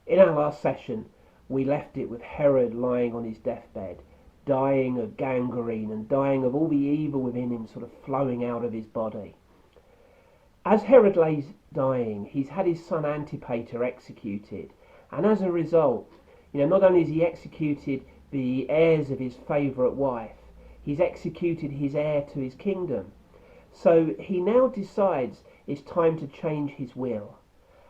In our last session, we left it with Herod lying on his deathbed, dying of gangrene and dying of all the evil within him sort of flowing out of his body. As Herod lays dying, he's had his son Antipater executed, and as a result, not only has he executed the heirs of his favourite wife, he's executed his heir to his kingdom. So he now decides it's time to change his will.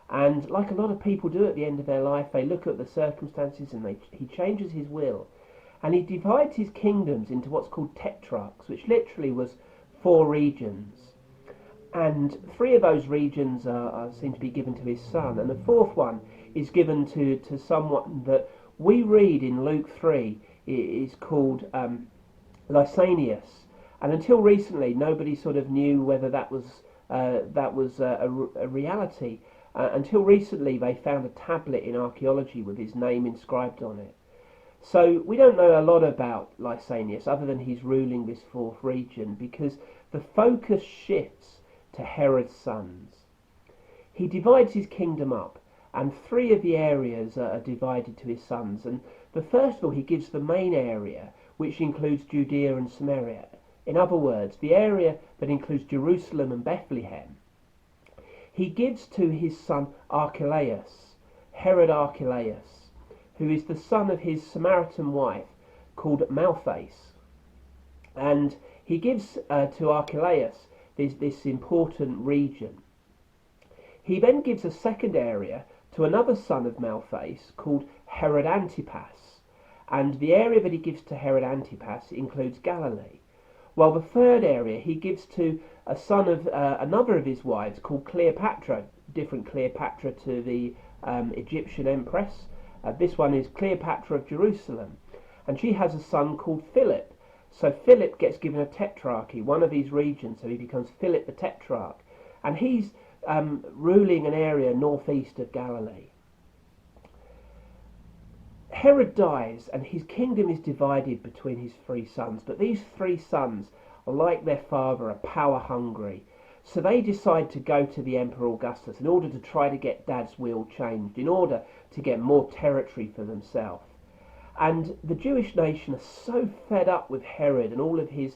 And like a lot of people do at the end of their life, they look at the circumstances and he changes his will. And he divides his kingdoms into what's called tetrarchs, which literally was 4 regions. And 3 of those regions seem to be given to his son. And the 4th one is given to someone that we read in Luke 3 is called Lysanias. And until recently, nobody sort of knew whether that was a reality. Until recently, they found a tablet in archaeology with his name inscribed on it. So we don't know a lot about Lysanias other than he's ruling this 4th region, because the focus shifts to Herod's sons. He divides his kingdom up, and 3 of the areas are divided to his sons. And the first of all, he gives the main area, which includes Judea and Samaria. In other words, the area that includes Jerusalem and Bethlehem, he gives to his son Archelaus, Herod Archelaus, who is the son of his Samaritan wife called Malchus. And he gives to Archelaus this important region. He then gives a second area to another son of Malchus called Herod Antipas. And the area that he gives to Herod Antipas includes Galilee. While the third area he gives to a son of another of his wives called Cleopatra, different Cleopatra to the Egyptian empress. This one is Cleopatra of Jerusalem, and she has a son called Philip. So Philip gets given a tetrarchy, one of these regions, so he becomes Philip the Tetrarch, and he's ruling an area northeast of Galilee. Herod dies and his kingdom is divided between his 3 sons, but these 3 sons, like their father, are power hungry. So they decide to go to the Emperor Augustus in order to try to get Dad's will changed, in order to get more territory for themselves. And the Jewish nation are so fed up with Herod and all of his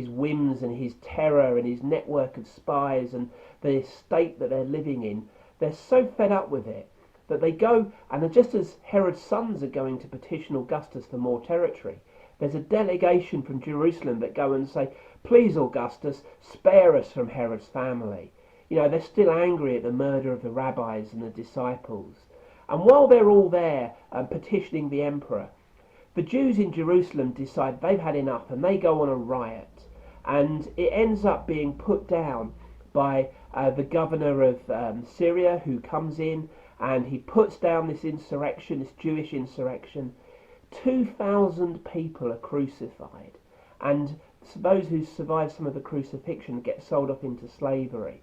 whims and his terror and his network of spies and the state that they're living in. They're so fed up with it that they go, and just as Herod's sons are going to petition Augustus for more territory, there's a delegation from Jerusalem that go and say, please Augustus, spare us from Herod's family. They're still angry at the murder of the rabbis and the disciples. And while they're all there petitioning the emperor, the Jews in Jerusalem decide they've had enough and they go on a riot. And it ends up being put down by the governor of Syria, who comes in and he puts down this insurrection, this Jewish insurrection. 2,000 people are crucified, and those who survive some of the crucifixion get sold off into slavery.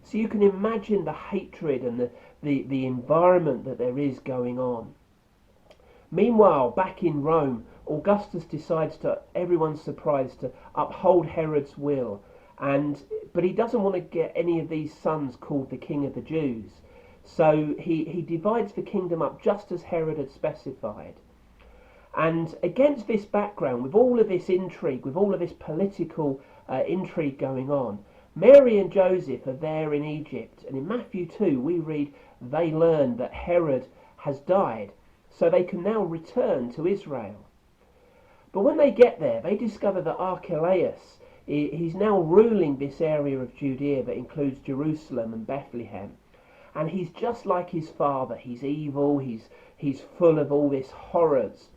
So you can imagine the hatred and the environment that there is going on. Meanwhile, back in Rome, Augustus decides, to everyone's surprise, to uphold Herod's will, but he doesn't want to get any of these sons called the King of the Jews. So he divides the kingdom up just as Herod had specified. And against this background, with all of this intrigue, with all of this political intrigue going on, Mary and Joseph are there in Egypt. And in Matthew 2, we read they learn that Herod has died, so they can now return to Israel. But when they get there, they discover that Archelaus, he's now ruling this area of Judea that includes Jerusalem and Bethlehem. And he's just like his father. He's evil, he's full of all this horrors.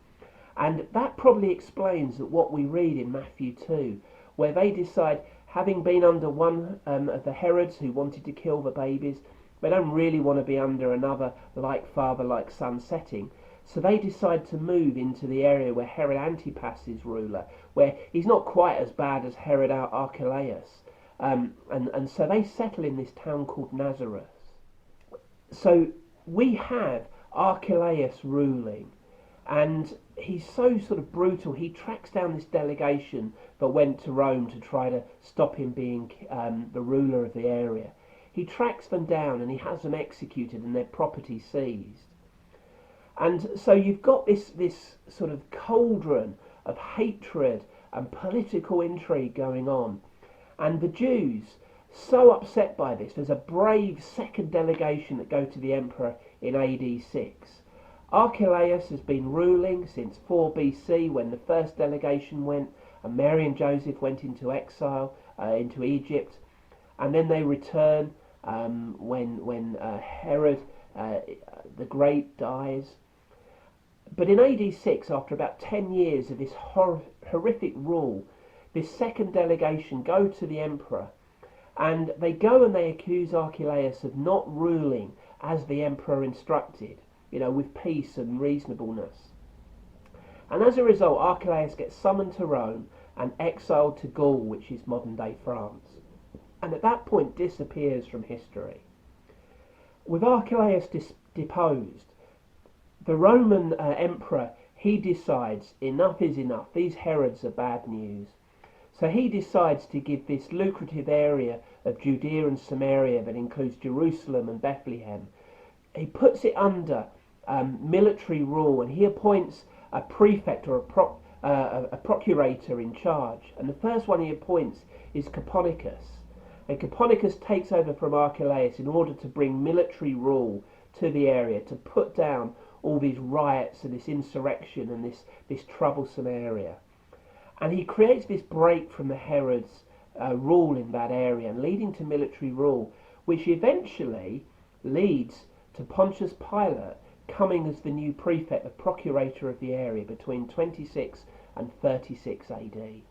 And that probably explains that what we read in Matthew 2, where they decide, having been under one of the Herods who wanted to kill the babies, they don't really want to be under another like father, like son setting. So they decide to move into the area where Herod Antipas is ruler, where he's not quite as bad as Herod Archelaus. And so they settle in this town called Nazareth. So we have Archelaus ruling, and he's so sort of brutal. He tracks down this delegation that went to Rome to try to stop him being the ruler of the area. He tracks them down and he has them executed and their property seized. And so you've got this sort of cauldron of hatred and political intrigue going on. And the Jews, so upset by this, there's a brave second delegation that go to the emperor in AD 6. Archelaus has been ruling since 4 BC when the first delegation went, and Mary and Joseph went into exile into Egypt, and then they return when Herod the Great dies. But in AD 6, after about 10 years of this horrific rule, this second delegation go to the emperor, and they go and they accuse Archelaus of not ruling as the emperor instructed, with peace and reasonableness. And as a result, Archelaus gets summoned to Rome and exiled to Gaul, which is modern-day France, and at that point disappears from history. With Archelaus deposed, the Roman emperor, he decides enough is enough. These Herods are bad news. So he decides to give this lucrative area of Judea and Samaria that includes Jerusalem and Bethlehem, he puts it under military rule, and he appoints a prefect or a procurator in charge. And the first one he appoints is Copernicus. And Copernicus takes over from Archelaus in order to bring military rule to the area, to put down all these riots and this insurrection and this troublesome area. And he creates this break from the Herod's rule in that area, and leading to military rule, which eventually leads to Pontius Pilate coming as the new prefect, the procurator of the area between 26 and 36 AD.